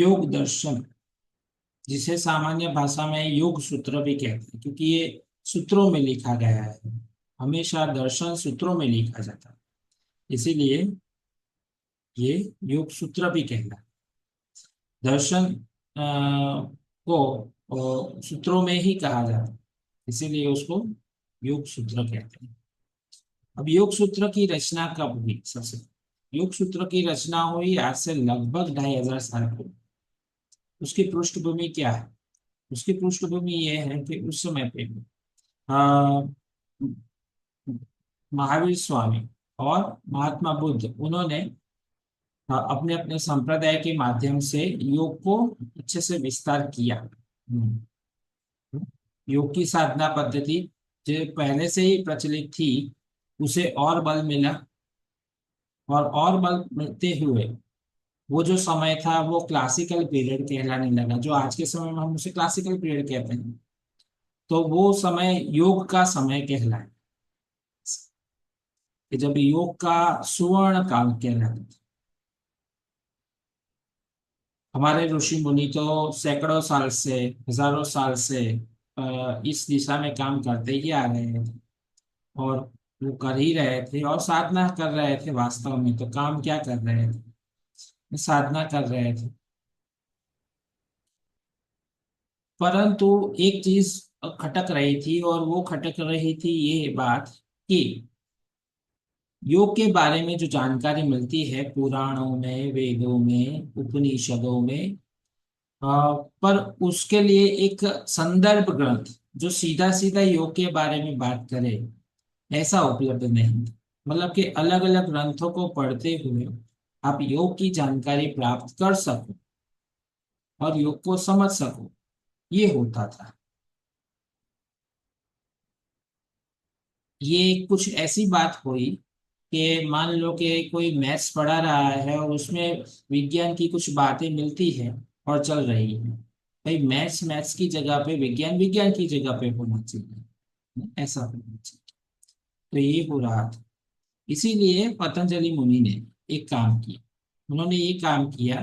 योग दर्शन, जिसे सामान्य भाषा में योग सूत्र भी कहते हैं, क्योंकि ये सूत्रों में लिखा गया है। हमेशा दर्शन सूत्रों में लिखा जाता है, इसीलिए ये योग सूत्र भी कहलाता है। दर्शन को सूत्रों में ही कहा जाता है, इसीलिए उसको योग सूत्र कहते हैं। अब योग सूत्र की रचना कब हुई? सबसे योग सूत्र की रचना हुई आज से लगभग 2500 साल पूर्व। उसकी पृष्ठभूमि क्या है? उसकी पृष्ठभूमि ये है कि उस समय पे अ, महावीर स्वामी और महात्मा बुद्ध, उन्होंने अपने अपने संप्रदाय के माध्यम से योग को अच्छे से विस्तार किया। योग की साधना पद्धति जो पहले से ही प्रचलित थी, उसे और बल मिला, और बल मिलते हुए वो जो समय था वो क्लासिकल पीरियड कहलाने लगा। जो आज के समय में हम उसे क्लासिकल पीरियड कहते हैं, तो वो समय योग का समय कहलाए, कि जब योग का सुवर्ण काल कहलाता था। हमारे ऋषि मुनि तो सैकड़ों साल से, हजारों साल से इस दिशा में काम करते ही आ रहे हैं, और वो कर ही रहे थे और साधना कर रहे थे। वास्तव में तो काम क्या कर रहे थे? साधना कर रहे थे। परंतु एक चीज खटक रही थी, और वो खटक रही थी ये बात कि योग के बारे में जो जानकारी मिलती है पुराणों में, वेदों में, उपनिषदों में, पर उसके लिए एक संदर्भ ग्रंथ जो सीधा सीधा योग के बारे में बात करे, ऐसा उपलब्ध नहीं। मतलब कि अलग अलग ग्रंथों को पढ़ते हुए आप योग की जानकारी प्राप्त कर सको और योग को समझ सको, ये होता था। ये कुछ ऐसी बात हुई कि मान लो कि कोई मैथ्स पढ़ा रहा है और उसमें विज्ञान की कुछ बातें मिलती है और चल रही है। भाई मैथ्स मैथ्स की जगह पे, विज्ञान विज्ञान की जगह पे होना चाहिए, ऐसा होना चाहिए। तो ये हो रहा था। इसीलिए पतंजलि मुनि ने एक काम किया। उन्होंने ये काम किया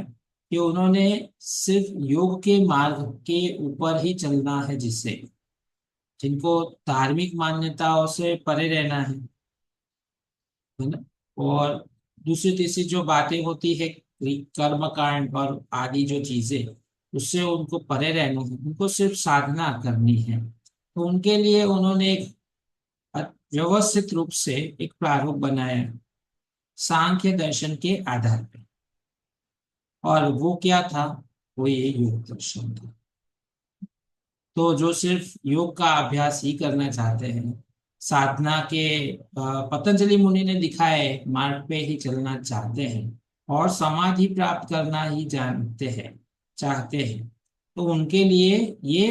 कि उन्होंने सिर्फ योग के मार्ग के ऊपर ही चलना है, जिससे जिनको धार्मिक मान्यताओं से परे रहना है ना, और दूसरी तीसरी जो बातें होती है, कर्म कांड और आदि जो चीजें, उससे उनको परे रहना है, उनको सिर्फ साधना करनी है। तो उनके लिए उन्होंने एक व्यवस्थित रूप से एक प्रारूप बनाया, सांख्य दर्शन के आधार पर। और वो क्या था? वो ये योग दर्शन था। तो जो सिर्फ योग का अभ्यास ही करना चाहते हैं, साधना के पतंजलि मुनि ने दिखाए मार्ग पे ही चलना चाहते हैं, और समाधि प्राप्त करना ही जानते हैं, चाहते हैं, तो उनके लिए ये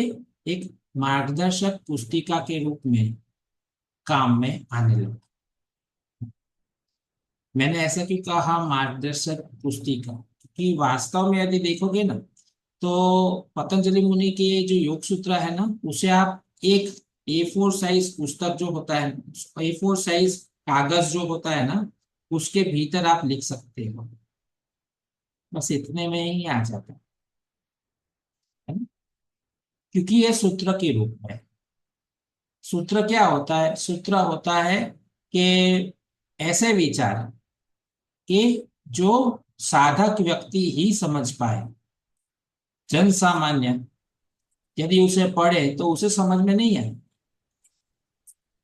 एक मार्गदर्शक पुस्तिका के रूप में काम में आने लगा। मैंने ऐसा क्यों कहा मार्गदर्शक पुस्तिका? क्योंकि वास्तव में यदि देखोगे ना, तो पतंजलि मुनि के जो योग सूत्र है ना, उसे आप एक A4 साइज पुस्तक जो होता है, A4 साइज कागज जो होता है ना, उसके भीतर आप लिख सकते हो। बस इतने में ही आ जाता है ना? क्योंकि ये सूत्र के रूप में। सूत्र क्या होता है? सूत्र होता है कि ऐसे विचार कि जो साधक व्यक्ति ही समझ पाए, जन सामान्य यदि उसे पढ़े तो उसे समझ में नहीं आए,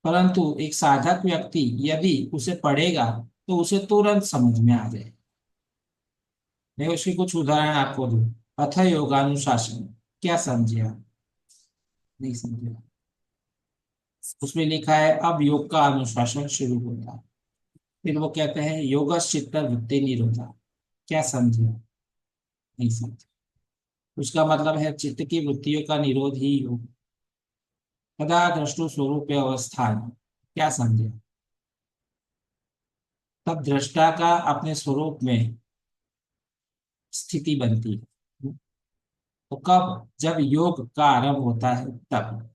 परंतु एक साधक व्यक्ति यदि उसे पढ़ेगा तो उसे तुरंत समझ में आ जाए। मैं उसके कुछ उदाहरण आपको दूं। अथ योगानुशासन, क्या समझे आप? नहीं समझे? उसमें लिखा है अब योग का अनुशासन शुरू होता है। फिर वो कहते हैं योगश्चित्त वृत्ति निरोधा, क्या समझे? नहीं समझे? उसका मतलब है चित्त की वृत्तियों का निरोध ही योग। तदा दृष्टु स्वरूप अवस्थान, क्या समझे? तब दृष्टा का अपने स्वरूप में स्थिति बनती है। तो कब? जब योग का आरंभ होता है तब।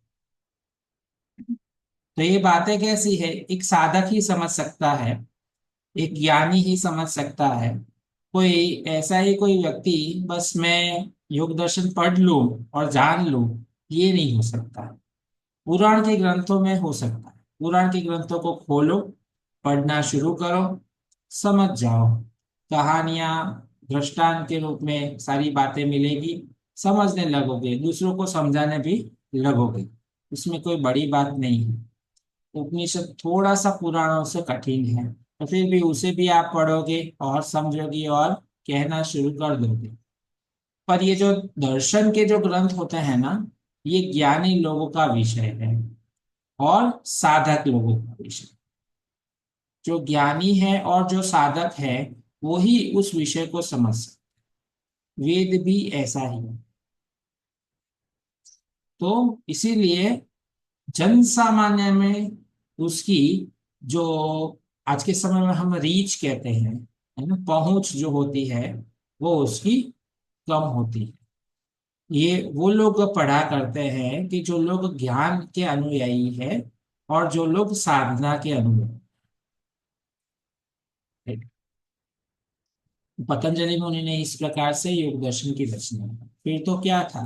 तो ये बातें कैसी है? एक साधक ही समझ सकता है, एक ज्ञानी ही समझ सकता है, कोई ऐसा ही कोई व्यक्ति बस मैं योग दर्शन पढ़ लूं और जान लूं, ये नहीं हो सकता। पुराण के ग्रंथों में हो सकता है। पुराण के ग्रंथों को खोलो, पढ़ना शुरू करो, समझ जाओ। कहानियां दृष्टांत के रूप में सारी बातें मिलेगी, समझने लगोगे, दूसरों को समझाने भी लगोगे। इसमें कोई बड़ी बात नहीं है। उपनिषद थोड़ा सा पुराणों से कठिन है, तो फिर भी उसे भी आप पढ़ोगे और समझोगे और कहना शुरू कर दोगे। पर ये जो दर्शन के जो ग्रंथ होते हैं ना, ये ज्ञानी लोगों का विषय है और साधक लोगों का विषय। जो ज्ञानी है और जो साधक है, वो ही उस विषय को समझ सकते। वेद भी ऐसा ही है। तो इसीलिए जन सामान्य में उसकी जो आज के समय में हम रीच कहते हैं, है ना, पहुंच जो होती है, वो उसकी कम होती है। ये वो लोग पढ़ा करते हैं कि जो लोग ज्ञान के अनुयायी है और जो लोग साधना के अनुयायी है। पतंजलि मुनि ने इस प्रकार से योग दर्शन की रचना की। फिर तो क्या था,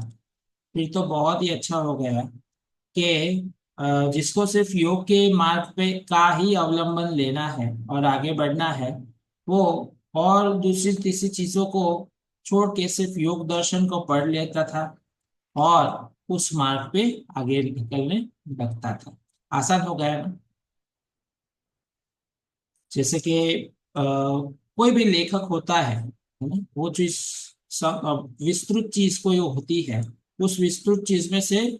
फिर तो बहुत ही अच्छा हो गया कि जिसको सिर्फ योग के मार्ग पे का ही अवलंबन लेना है और आगे बढ़ना है, वो और दूसरी तीसरी चीजों को छोड़ के सिर्फ योग दर्शन को पढ़ लेता था और उस मार्ग पे आगे निकलने लगता था। आसान हो गया ना। जैसे कि कोई भी लेखक होता है ना, वो चीज विस्तृत चीज कोई होती है, उस विस्तृत चीज में से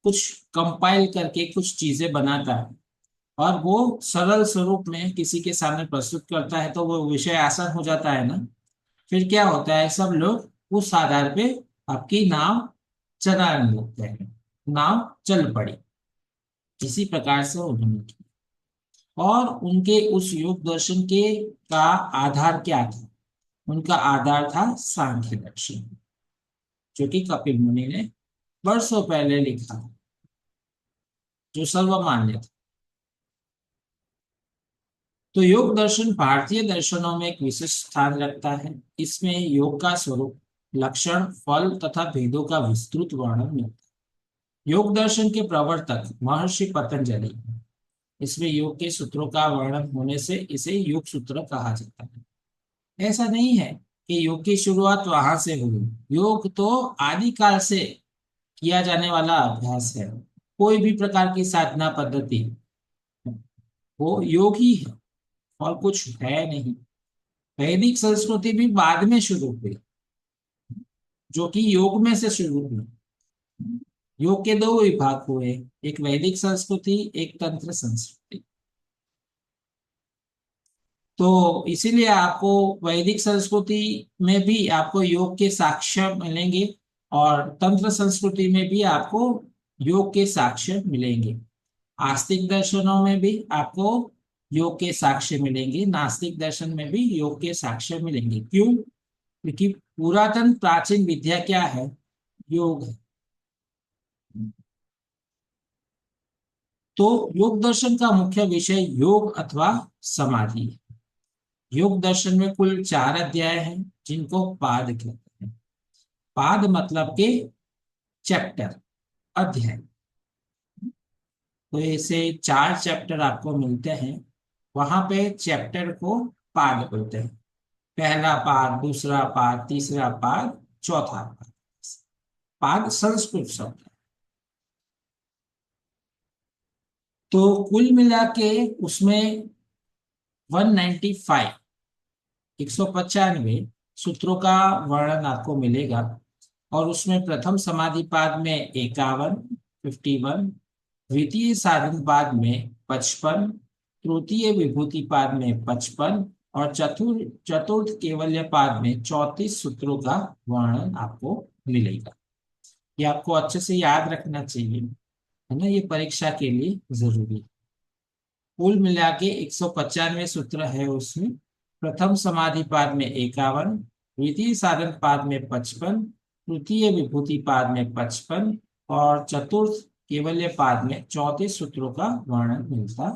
कुछ कंपाइल करके कुछ चीजें बनाता है और वो सरल स्वरूप में किसी के सामने प्रस्तुत करता है, तो वो विषय आसान हो जाता है ना। फिर क्या होता है, सब लोग उस आधार पे आपकी नाव चलाने लगते हैं, नाव चल पड़ी। इसी प्रकार से उन्होंने किया। और उनके उस योग दर्शन के का आधार क्या था? उनका आधार था सांख्य दर्शन, जो कि कपिल मुनि ने वर्षों पहले लिखा था, जो सर्वमान्य था। तो योग दर्शन भारतीय दर्शनों में एक विशिष्ट स्थान रखता है। इसमें योग का स्वरूप, लक्षण, फल तथा भेदों का विस्तृत वर्णन मिलता है। योग दर्शन के प्रवर्तक महर्षि पतंजलि हैं। इसमें योग के सूत्रों का वर्णन होने से इसे योग सूत्र कहा जाता है। ऐसा नहीं है कि योग की शुरुआत वहां से हुई। योग तो आदिकाल से किया जाने वाला अभ्यास है। कोई भी प्रकार की साधना पद्धति, वो योग ही है और कुछ है नहीं। वैदिक संस्कृति भी बाद में शुरू हुई, जो कि योग में से शुरू हुई। योग के दो विभाग हुए, एक वैदिक संस्कृति, एक तंत्र संस्कृति। तो इसीलिए आपको वैदिक संस्कृति में भी आपको योग के साक्ष्य मिलेंगे और तंत्र संस्कृति में भी आपको योग के साक्ष्य मिलेंगे। आस्तिक दर्शनों में भी आपको योग के साक्ष्य मिलेंगे, नास्तिक दर्शन में भी योग के साक्ष्य मिलेंगे। क्यों? क्योंकि पुरातन प्राचीन विद्या क्या है? योग है। तो योग दर्शन का मुख्य विषय योग अथवा समाधि है। योग दर्शन में कुल 4 अध्याय हैं, जिनको पाद कहते हैं। पाद मतलब के चैप्टर, अध्याय। तो ऐसे 4 चैप्टर आपको मिलते हैं। वहां पे चैप्टर को पाद बोलते हैं। पहला पाद, दूसरा पाद, तीसरा पाद, चौथा पाद। पाद संस्कृत शब्द है। तो कुल मिला के उसमें 195, 195 सूत्रों का वर्णन आपको मिलेगा। और उसमें प्रथम समाधि पाद में 51, 51, द्वितीय साधन पाद में 55, तृतीय विभूति पाद में 55 और चतुर्थ चतुर्थ केवल्य पाद में 34 सूत्रों का वर्णन आपको मिलेगा। ये आपको अच्छे से याद रखना चाहिए, है ना, ये परीक्षा के लिए जरूरी है। कुल मिला के 195 सूत्र है उसमें। प्रथम समाधि पाद में 51, द्वितीय साधन पाद में 55, तृतीय विभूति पाद में 55 और चतुर्थ केवल्य पाद में 34 सूत्रों का वर्णन मिलता